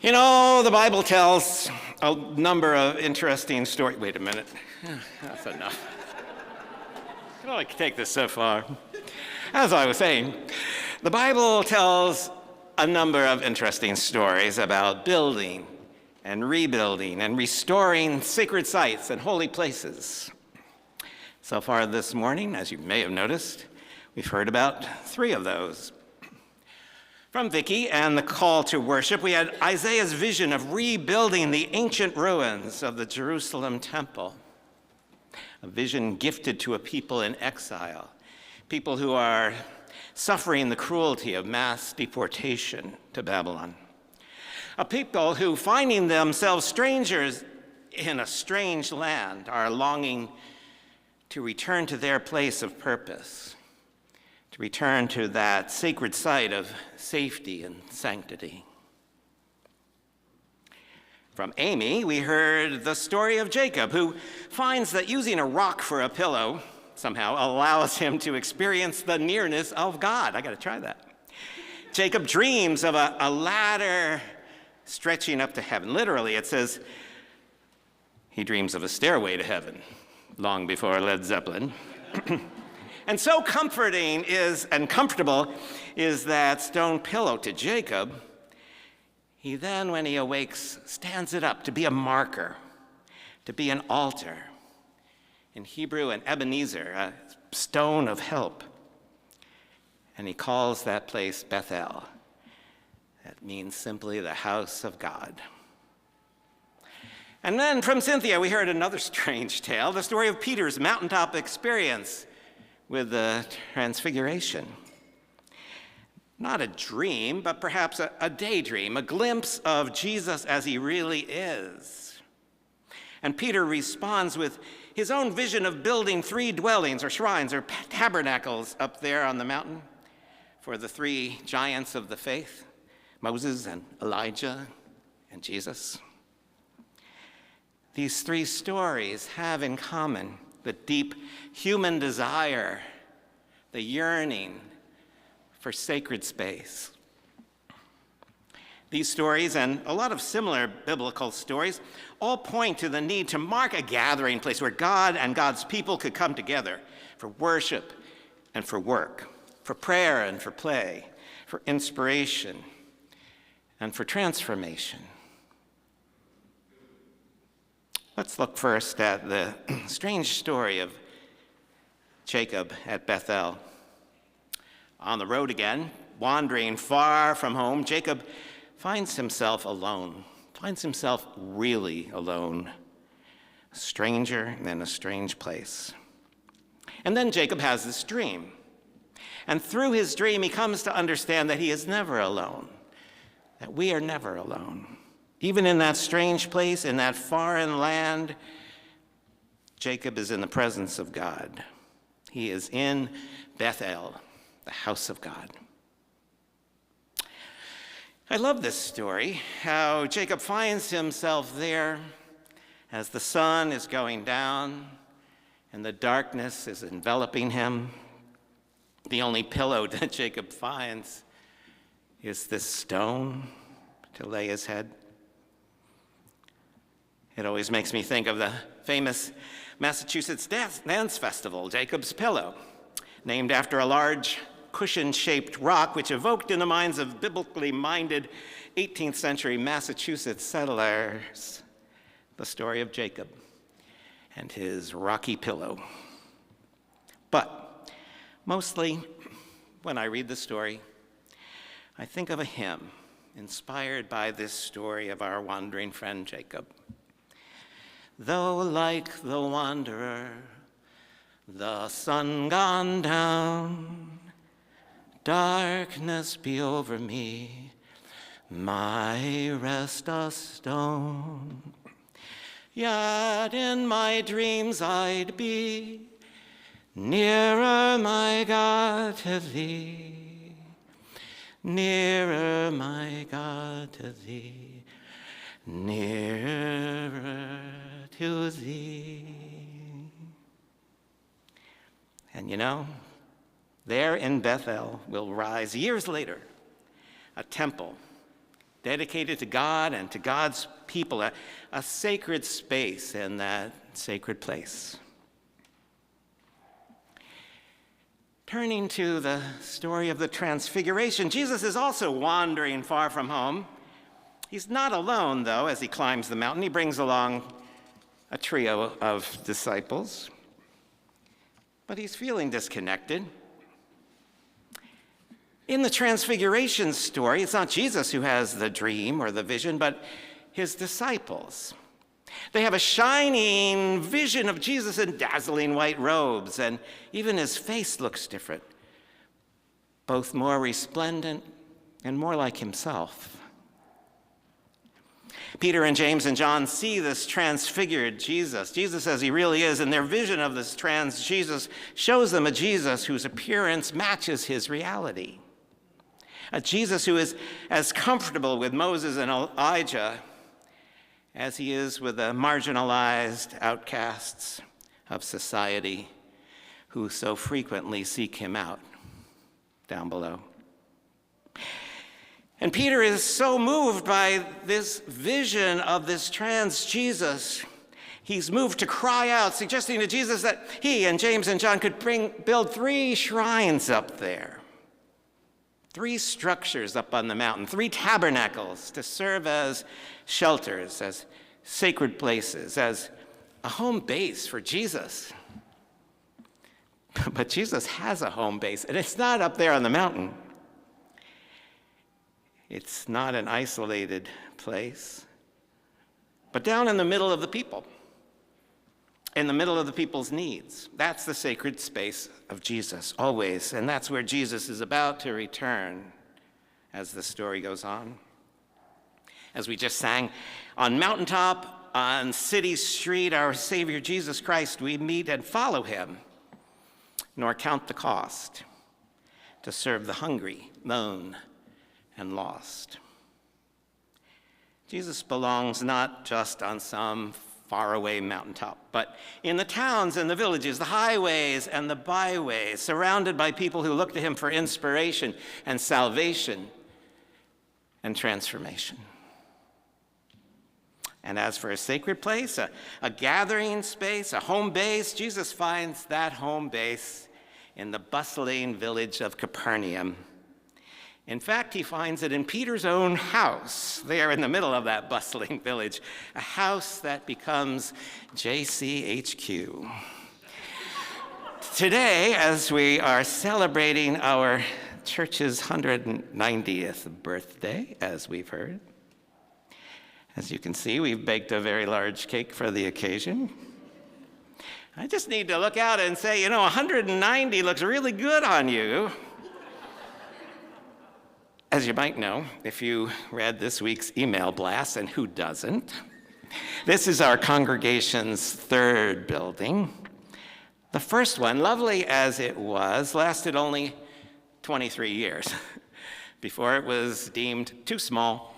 You know, the Bible tells a number of interesting stories. Wait a minute. That's enough. I can only take this so far. As I was saying, the Bible tells a number of interesting stories about building and rebuilding and restoring sacred sites and holy places. So far this morning, as you may have noticed, we've heard about 3 of those. From Vicky and the call to worship, we had Isaiah's vision of rebuilding the ancient ruins of the Jerusalem temple, a vision gifted to a people in exile, people who are suffering the cruelty of mass deportation to Babylon, a people who, finding themselves strangers in a strange land, are longing to return to their place of purpose, to return to that sacred site of safety and sanctity. From Amy, we heard the story of Jacob, who finds that using a rock for a pillow somehow allows him to experience the nearness of God. I got to try that. Jacob dreams of a ladder stretching up to heaven. Literally, it says he dreams of a stairway to heaven, long before Led Zeppelin. And so comforting and comfortable is that stone pillow to Jacob. He then, when he awakes, stands it up to be a marker, to be an altar. In Hebrew, an Ebenezer, a stone of help. And he calls that place Bethel. That means simply the house of God. And then from Cynthia, we heard another strange tale, the story of Peter's mountaintop experience with the Transfiguration. Not a dream, but perhaps a daydream, a glimpse of Jesus as he really is. And Peter responds with his own vision of building 3 dwellings or shrines or tabernacles up there on the mountain for the 3 giants of the faith, Moses and Elijah and Jesus. These 3 stories have in common the deep human desire, the yearning for sacred space. These stories, and a lot of similar biblical stories, all point to the need to mark a gathering place where God and God's people could come together for worship and for work, for prayer and for play, for inspiration and for transformation. Let's look first at the strange story of Jacob at Bethel. On the road again, wandering far from home, Jacob finds himself alone, finds himself really alone, a stranger in a strange place. And then Jacob has this dream. And through his dream, he comes to understand that he is never alone, that we are never alone. Even in that strange place, in that foreign land, Jacob is in the presence of God. He is in Bethel, the house of God. I love this story, how Jacob finds himself there as the sun is going down and the darkness is enveloping him. The only pillow that Jacob finds is this stone to lay his head. It always makes me think of the famous Massachusetts dance festival, Jacob's Pillow, named after a large cushion-shaped rock which evoked in the minds of biblically minded 18th century Massachusetts settlers the story of Jacob and his rocky pillow. But mostly, when I read the story, I think of a hymn inspired by this story of our wandering friend Jacob. Though like the wanderer, the sun gone down, darkness be over me, my rest a stone. Yet in my dreams I'd be nearer, my God, to thee, nearer, my God, to thee, nearer to thee. And you know, there in Bethel will rise years later a temple dedicated to God and to God's people, a sacred space in that sacred place. Turning to the story of the Transfiguration, Jesus is also wandering far from home. He's not alone, though, as he climbs the mountain. He brings along a trio of disciples, but he's feeling disconnected. In the Transfiguration story, it's not Jesus who has the dream or the vision, but his disciples. They have a shining vision of Jesus in dazzling white robes, and even his face looks different, both more resplendent and more like himself. Peter and James and John see this transfigured Jesus as he really is, and their vision of this Jesus shows them a Jesus whose appearance matches his reality. A Jesus who is as comfortable with Moses and Elijah as he is with the marginalized outcasts of society who so frequently seek him out down below. And Peter is so moved by this vision of this Jesus. He's moved to cry out, suggesting to Jesus that he and James and John could build 3 shrines up there. 3 structures up on the mountain, 3 tabernacles to serve as shelters, as sacred places, as a home base for Jesus. But Jesus has a home base, and it's not up there on the mountain. It's not an isolated place, but down in the middle of the people, in the middle of the people's needs. That's the sacred space of Jesus, always, and that's where Jesus is about to return as the story goes on. As we just sang, on mountaintop, on city street, our Savior Jesus Christ, we meet and follow him, nor count the cost to serve the hungry, lone, and lost. Jesus belongs not just on some faraway mountaintop, but in the towns and the villages, the highways and the byways, surrounded by people who look to him for inspiration and salvation and transformation. And as for a sacred place, a gathering space, a home base, Jesus finds that home base in the bustling village of Capernaum. In fact, he finds it in Peter's own house, there in the middle of that bustling village, a house that becomes JCHQ. Today, as we are celebrating our church's 190th birthday, as we've heard, as you can see, we've baked a very large cake for the occasion. I just need to look out and say, 190 looks really good on you. As you might know, if you read this week's email blast, and who doesn't, this is our congregation's 3rd building. The first one, lovely as it was, lasted only 23 years before it was deemed too small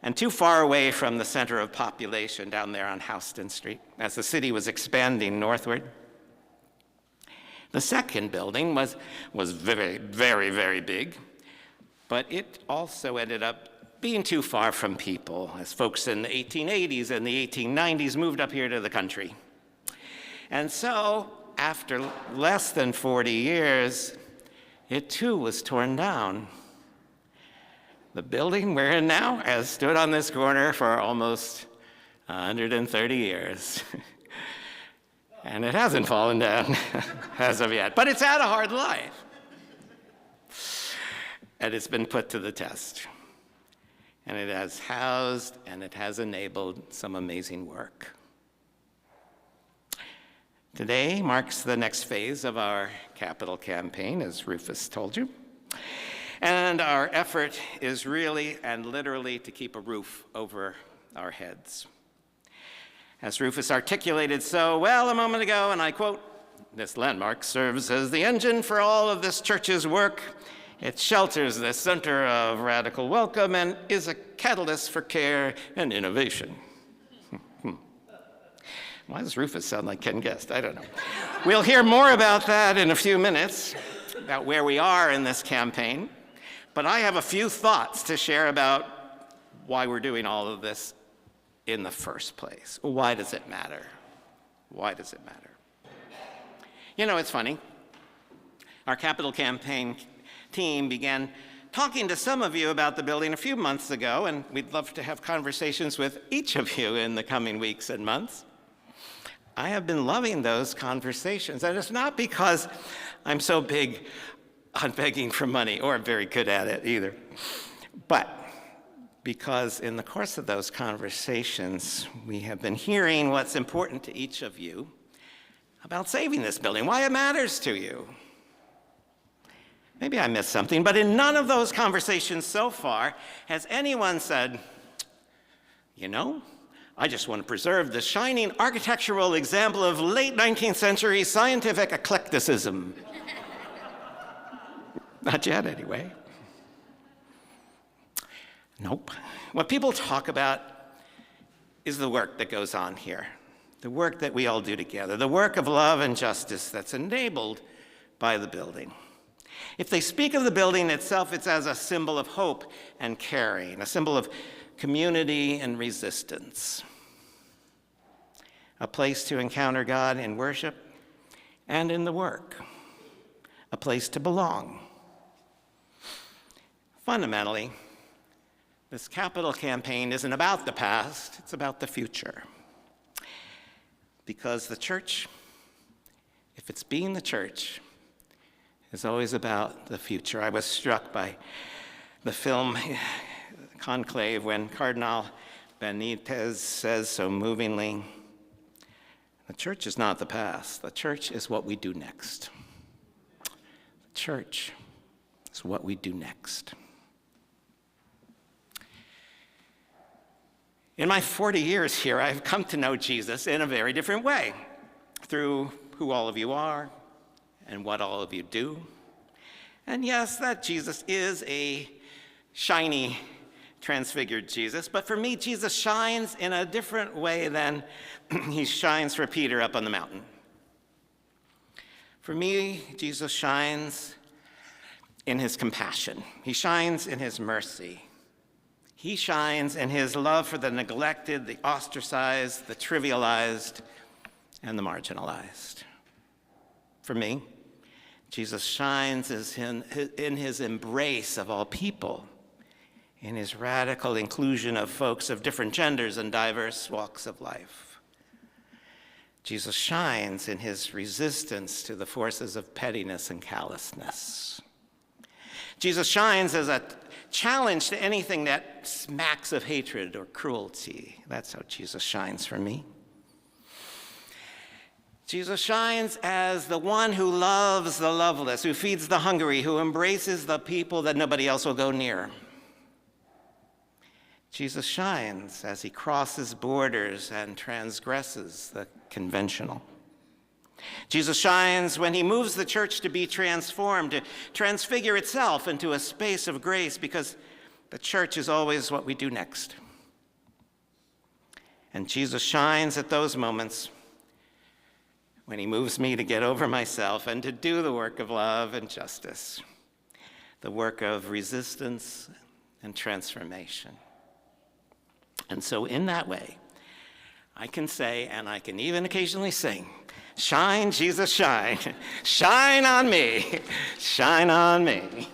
and too far away from the center of population down there on Houston Street as the city was expanding northward. The second building was very, very, very big. But it also ended up being too far from people as folks in the 1880s and the 1890s moved up here to the country. And so, after less than 40 years, it too was torn down. The building we're in now has stood on this corner for almost 130 years. And it hasn't fallen down as of yet, but it's had a hard life. And it's been put to the test. And it has housed and it has enabled some amazing work. Today marks the next phase of our capital campaign, as Rufus told you. And our effort is really and literally to keep a roof over our heads. As Rufus articulated so well a moment ago, and I quote, "This landmark serves as the engine for all of this church's work. It shelters the center of radical welcome and is a catalyst for care and innovation." Why does Rufus sound like Ken Guest? I don't know. We'll hear more about that in a few minutes, about where we are in this campaign. But I have a few thoughts to share about why we're doing all of this in the first place. Why does it matter? Why does it matter? You know, it's funny. Our capital campaign team began talking to some of you about the building a few months ago, and we'd love to have conversations with each of you in the coming weeks and months. I have been loving those conversations, and it's not because I'm so big on begging for money, or I'm very good at it either, but because in the course of those conversations, we have been hearing what's important to each of you about saving this building, why it matters to you. Maybe I missed something, but in none of those conversations so far has anyone said, you know, I just want to preserve the shining architectural example of late 19th century scientific eclecticism. Not yet, anyway. Nope. What people talk about is the work that goes on here, the work that we all do together, the work of love and justice that's enabled by the building. If they speak of the building itself, it's as a symbol of hope and caring, a symbol of community and resistance, a place to encounter God in worship and in the work, a place to belong. Fundamentally, this capital campaign isn't about the past, it's about the future. Because the church, if it's being the church, is always about the future. I was struck by the film Conclave when Cardinal Benitez says so movingly, the church is not the past, the church is what we do next. The church is what we do next. In my 40 years here, I've come to know Jesus in a very different way, through who all of you are and what all of you do. And yes, that Jesus is a shiny, transfigured Jesus, but for me, Jesus shines in a different way than he shines for Peter up on the mountain. For me, Jesus shines in his compassion. He shines in his mercy. He shines in his love for the neglected, the ostracized, the trivialized, and the marginalized. For me, Jesus shines in his embrace of all people, in his radical inclusion of folks of different genders and diverse walks of life. Jesus shines in his resistance to the forces of pettiness and callousness. Jesus shines as a challenge to anything that smacks of hatred or cruelty. That's how Jesus shines for me. Jesus shines as the one who loves the loveless, who feeds the hungry, who embraces the people that nobody else will go near. Jesus shines as he crosses borders and transgresses the conventional. Jesus shines when he moves the church to be transformed, to transfigure itself into a space of grace, because the church is always what we do next. And Jesus shines at those moments when he moves me to get over myself and to do the work of love and justice, the work of resistance and transformation. And so in that way, I can say, and I can even occasionally sing, shine, Jesus, shine. Shine on me. Shine on me.